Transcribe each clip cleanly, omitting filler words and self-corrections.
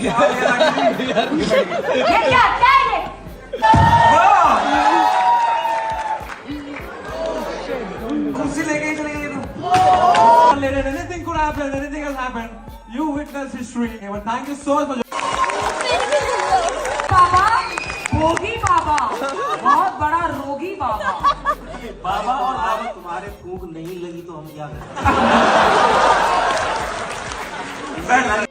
क्या है ये? कुर्सी ले गई चले गई anything could happen, anything has happened. You witness history. But thank you so much for बाबा, भोगी बाबा, बहुत बड़ा रोगी बाबा। बाबा और बाबा तुम्हारे फूंक नहीं लगी तो हम क्या करें?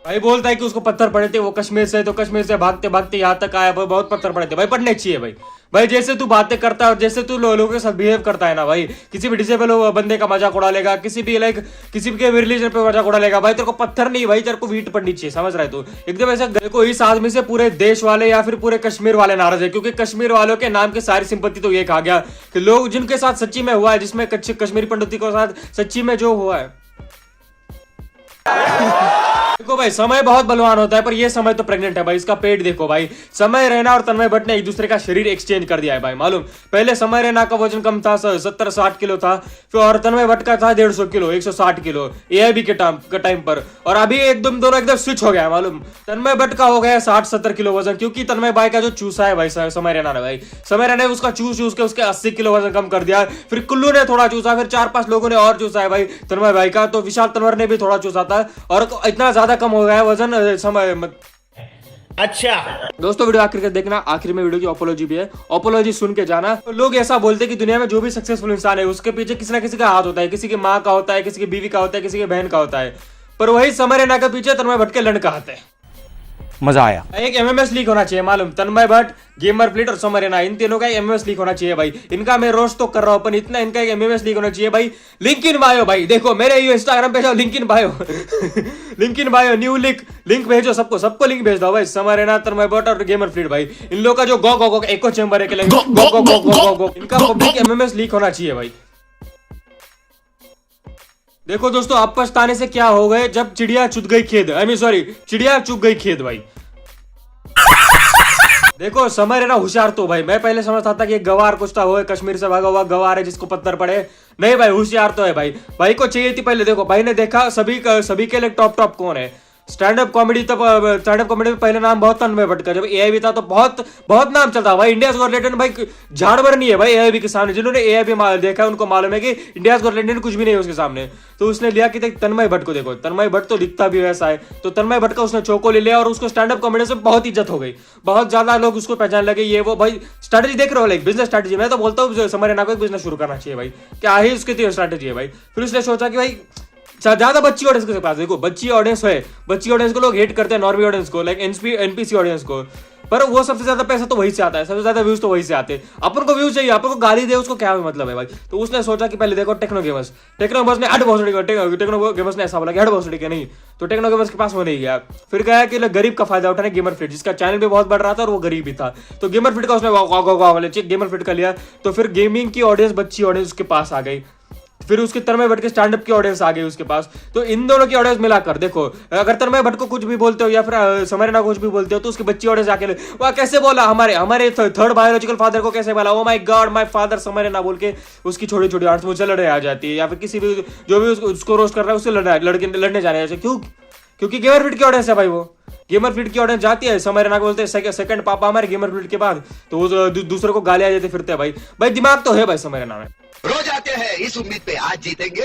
भाई बोलता है कि उसको पत्थर पड़े थे, वो कश्मीर से, तो कश्मीर से भागते भागते यहाँ तक आया, बहुत पत्थर पड़े थे। भाई पढ़ने चाहिए भाई। भाई जैसे तू बातें करता है और जैसे तू लोगों के साथ बिहेव करता है ना भाई, किसी भी डिसेबल बंदे का मजाक उड़ा लेगा, किसी भी किसी के रिलीजन पे मजाक उड़ा लेगा भाई, तेरे को पत्थर नहीं भाई, तेरे को वीट पड़नी चाहिए, समझ रहे तू? एकदम ऐसा। देखो इस आदमी से पूरे देश वाले या फिर पूरे कश्मीर वाले नाराज है, क्योंकि कश्मीर वालों के नाम की सारी सिंपत्ति तो ये खा गया कि लोग जिनके साथ सच्ची में हुआ है, जिसमें कश्मीरी पंडित के साथ सच्ची में जो हुआ है। देखो भाई समय बहुत बलवान होता है, पर ये समय तो प्रेग्नेंट है भाई, इसका पेट देखो भाई। समय रैना और तन्मय भट्ट ने एक दूसरे का शरीर एक्सचेंज कर दिया है भाई, मालूम? पहले समय रैना का वजन कम था, 70-60 किलो था, फिर और तन्मय भट्ट का था 150 किलो, 160 किलो AIB के टाइम पर। और अभी एकदम दोनों एकदम स्विच हो गया है, मालूम? तन्मय भट्ट का हो गया 60-70 किलो वजन, क्योंकि तन्मय भाई का जो चूसा है भाई समय रैना ने भाई, समय रैना ने उसका चूस के उसके 80 किलो वजन कम कर दिया। फिर कुल्लू ने थोड़ा चूसा, फिर 4-5 लोगों ने और चूसा है भाई तन्मय भाई का, तो विशाल तनवर ने भी थोड़ा चूसा था, और इतना ज्यादा कम हो गया है वजन समय। अच्छा दोस्तों वीडियो आखिर तक देखना, आखिर में वीडियो की अपोलॉजी भी है, अपोलॉजी सुन के जाना। तो लोग ऐसा बोलते हैं कि दुनिया में जो भी सक्सेसफुल इंसान है उसके पीछे किसी ना किसी का हाथ होता है, किसी की माँ का होता है, किसी की बीवी का होता है, किसी की बहन का होता है, पर वही समय रैना के पीछे तन्मय भट्ट के लड़का हाथ है। मजा आया। एक MMS लीक होना चाहिए, मालूम? तन्मय भट्ट, गेमर फ्लिट और समय रैना, इन तीनों का MMS लीक होना चाहिए भाई। इनका मैं रोस्ट तो कर रहा हूं, पर इतना इनका एक MMS लीक होना चाहिए भाई। लिंक इन बायो भाई, देखो मेरे इंस्टाग्राम पे जाओ, link in bio link in bio, new link भेजो सबको लिंक भेज दो भाई। समय रैना, तन्मय भट्ट और गेमर फ्लिट भाई, इन लोग का जो गो एको चेंबर है, इनका पब्लिक MMS लीक होना चाहिए भाई। देखो दोस्तों, आप पछताने से क्या हो गए जब चिड़िया चुग गई खेत, चिड़िया चुग गई खेत भाई। देखो समय रैना होशियार तो भाई, मैं पहले समझता था कि एक गवार कुछ था, वो कश्मीर से भागा हुआ गवार है जिसको पत्थर पड़े। नहीं भाई, होशियार तो है भाई। भाई को चाहिए थी पहले, देखो भाई ने देखा सभी के लिए टॉप कौन है स्टैंड अप कॉमेडी। तब स्टैंड अप कॉमेडी में पहले नाम बहुत तन्मय भट्ट का, जब AIB था तो बहुत नाम चलता भाई। इंडिया गॉट टैलेंट भाई झाड़भर नहीं है भाई AIB के सामने। जिन्होंने AIB देखा है उनको मालूम है कि इंडिया गॉट टैलेंट कुछ भी नहीं है उसके सामने। तो उसने लिया कि तन्मय भट्ट को, देखो तन्मय भट्ट तो दिखता भी वैसा है, तो तन्मय भट्ट का उसने चोको ले लिया और उसको स्टैंड अप कॉमेडी से बहुत इज्जत हो गई, बहुत ज्यादा लोग उसको पहचान लगे। ये वो भाई स्ट्रैटेजी देख रहे हो, लाइक बिजनेस स्ट्रैटेजी। मैं तो बोलता हूँ समय रैना को एक बिजनेस शुरू करना चाहिए भाई, क्या ही उसकी स्ट्रैटेजी है भाई। फिर उसने सोचा कि भाई ज्यादा बच्ची ऑडियंस के पास, देखो बच्ची ऑडियंस है, बच्ची ऑडियंस को लोग हेट करते हैं, नॉर्मी ऑडियंस को, लाइक NPC ऑडियंस को, पर वो सबसे ज्यादा पैसा तो वही से आता है, सबसे ज्यादा व्यूज तो वही से आते हैं। अपन को व्यूज चाहिए, अपन को गाली दे उसको क्या मतलब है भाई। तो उसने सोचा कि पहले देखो टेक्नो गेमर्स ने हट गेमर्स ने ऐसा बोला कि हट भोसड़ी के नहीं, तो टेक्नो गेमर्स के पास वो नहीं गया। फिर कहा कि गरीब का फायदा उठाने गेमर फिट, जिसका चैनल भी बहुत बढ़ रहा था और वो गरीब भी था, तो गेमर फिट का उसने गेमर फिट का लिया। तो फिर गेमिंग की ऑडियंस, बच्ची ऑडियंस उसके पास आ गई, फिर उसके तन्मय भट्ट के स्टैंड अप की ऑडियंस आ गई उसके पास। तो इन दोनों की ऑडियंस मिलाकर देखो, अगर तन्मय भट्ट को कुछ भी बोलते हो या फिर समय रैना को कुछ भी बोलते हो, तो उसकी बच्ची ऑडियंस आके वह कैसे बोला हमारे थर्ड बायोलॉजिकल फादर को कैसे बोला, oh my God my father समय रैना बोल के उसकी छोटी छोटी आंट्स मुझे लड़े आ जाती है, या फिर किसी भी जो भी उसको रोस्ट कर रहा है उससे लड़ने जाने जैसे। क्यों? क्योंकि गेमर फिट की ऑडियंस है भाई, वो गेमर फिट की ऑडियंस जाती है। समय रैना को बोलते हैं सेकंड पापा हमारे गेमर फिट के बाद, तो वो दूसरे को गालियां देते फिरते हैं भाई दिमाग तो है भाई समय रैना में। रोज आते हैं इस उम्मीद पे आज जीतेंगे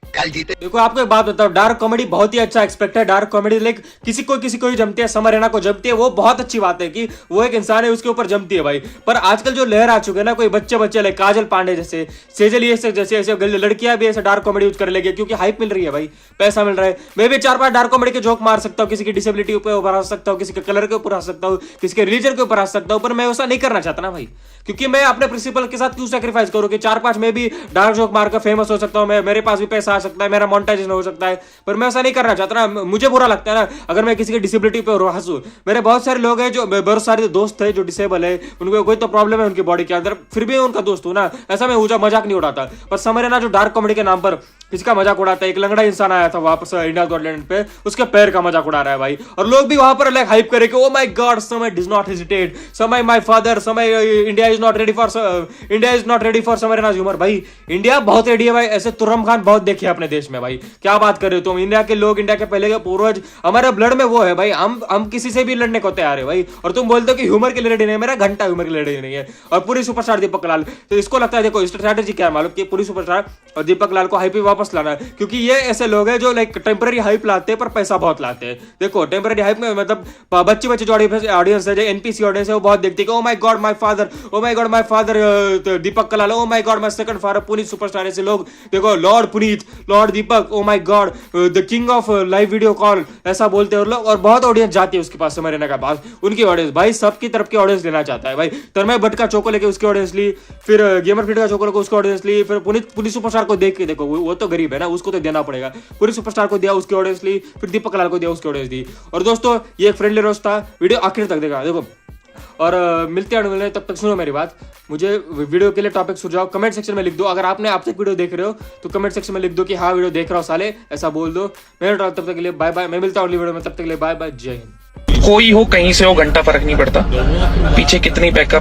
कल जीते। देखो आपको एक बात बताओ, डार्क कॉमेडी बहुत ही अच्छा एक्सपेक्ट है। डार्क कॉमेडी लाइक किसी को ही जमती है, समय रैना को जमती है, वो बहुत अच्छी बात है कि वो एक इंसान है उसके ऊपर जमती है भाई। पर आजकल जो लहर आ चुके हैं ना, कोई बच्चे लाइक काजल पांडे जैसे, सेजल ये जैसे लड़कियां भी ऐसे डार्क कॉमेडी यूज कर लेगी, क्योंकि हाइप मिल रही है भाई, पैसा मिल रहा है। मैं भी 4-5 डार्क कॉमेडी के जोक मार सकता हूँ, किसी की डिसेबिलिटी के ऊपर हंस सकता हूँ, किसी के कलर के ऊपर हंस सकता हूँ, किसी के रिलीजन के ऊपर हंस सकता हूँ, पर मैं वैसा नहीं करना चाहता ना भाई, क्योंकि मैं अपने प्रिंसिपल के साथ क्यों सैक्रिफाइस करूँ कि 4-5 में भी डार्क जोक मारकर फेमस हो सकता हूँ, मेरे पास भी पैसा आ सकता है, मेरा मोनेटाइजेशन हो सकता है, पर मैं ऐसा नहीं करना चाहता ना। मुझे बुरा लगता है ना अगर मैं किसी की डिसेबिलिटी पे हंसूं। मेरे बहुत सारे लोग हैं, जो बहुत सारे दोस्त हैं जो डिसेबल है, उनको कोई तो प्रॉब्लम है उनकी बॉडी के अंदर, फिर भी उनका दोस्त हूं ना, ऐसा मैं मजाक नहीं उड़ाता। पर समय रैना जो डार्क कॉमेडी के नाम पर किसी का मजाक उड़ाता है, एक लंगड़ा इंसान आया था वापस इंडिया गॉट टैलेंट पे, उसके पैर का मजाक उड़ा रहा है भाई, और लोग भी वहां पर लाइक हाइप करे कि ओ माय गॉड समय डज नॉट हेजिटेट, समय माय फादर, समय India is not ready for समय रैना's ह्यूमर। भाई इंडिया बहुत रेडी है भाई, ऐसे तुर्रम खान बहुत देखे है अपने देश में भाई। क्या बात कर रहे हो तुम? इंडिया के लोग, इंडिया के पहले के पूर्वज, हमारे ब्लड में वो है भाई। हम किसी से भी लड़ने को तैयार है भाई। और तुम बोलते हो कि ह्यूमर की लड़ाई नहीं है, मेरा घंटा ह्यूमर की लड़ाई नहीं है। और पूरी सुपरस्टार दीपक लाल, तो इसको लगता है देखो स्ट्रैटेजी क्या है मालूम, कि पूरी सुपरस्टार और दीपक लाल को हाइप पे वापस लाना है, क्योंकि ये ऐसे लोग हैं जो लाइक टेम्पररी हाइप लाते हैं पर पैसा बहुत लाते हैं। देखो टेम्पररी हाइप में मतलब बच्चे जो ऑडियंस है, जो एनपीसी ऑडियंस है, वो बहुत देखती है, oh my God my father, oh my God my father Deepak Kalal, oh my God my second father Puneet superstar. ऐसे लोग देखो, Lord Puneet, Lord Deepak, oh my God the king of live video call, ऐसा बोलते हैं लोग। और बहुत ऑडियंस जाती है उसके पास, समर रैना के पास। उनकी ऑडियंस भाई सबकी तरफ की ऑडियंस लेना चाहता है भाई। तन्मय भट्ट का चोको लेके उसकी ऑडियंस ली, फिर गेमर फिट का चोको लेके उसकी ऑडियंस ली, फिर पुनीत सुपरस्टार को देख के देखो, वो तो गरीब है ना, उसको तो देना पड़ेगा। पुनीत सुपरस्टार को दिया, उसकी ऑडियंस ली, फिर दीपक कलाल को दिया, उसकी ऑडियंस दी। और दोस्तों ये एक फ्रेंडली रोस्ट था, वीडियो आखिर तक देखा देखो। और मिलते हैं, तब तक सुनो मेरी बात। मुझे वीडियो के लिए टॉपिक सुझाव कमेंट सेक्शन में लिख दो। अगर आपने अब तक वीडियो देख रहे हो तो कमेंट सेक्शन में लिख दो कि हाँ वीडियो देख रहा हूँ साले, ऐसा बोल दो। मैं तब तक के लिए बाय बाय। मैं मिलता हूँ अगली वीडियो में, तब तक के लिए बाय बाय, जय हिंद। कोई हो कहीं से हो घंटा फर्क नहीं पड़ता, पीछे कितनी बैकअप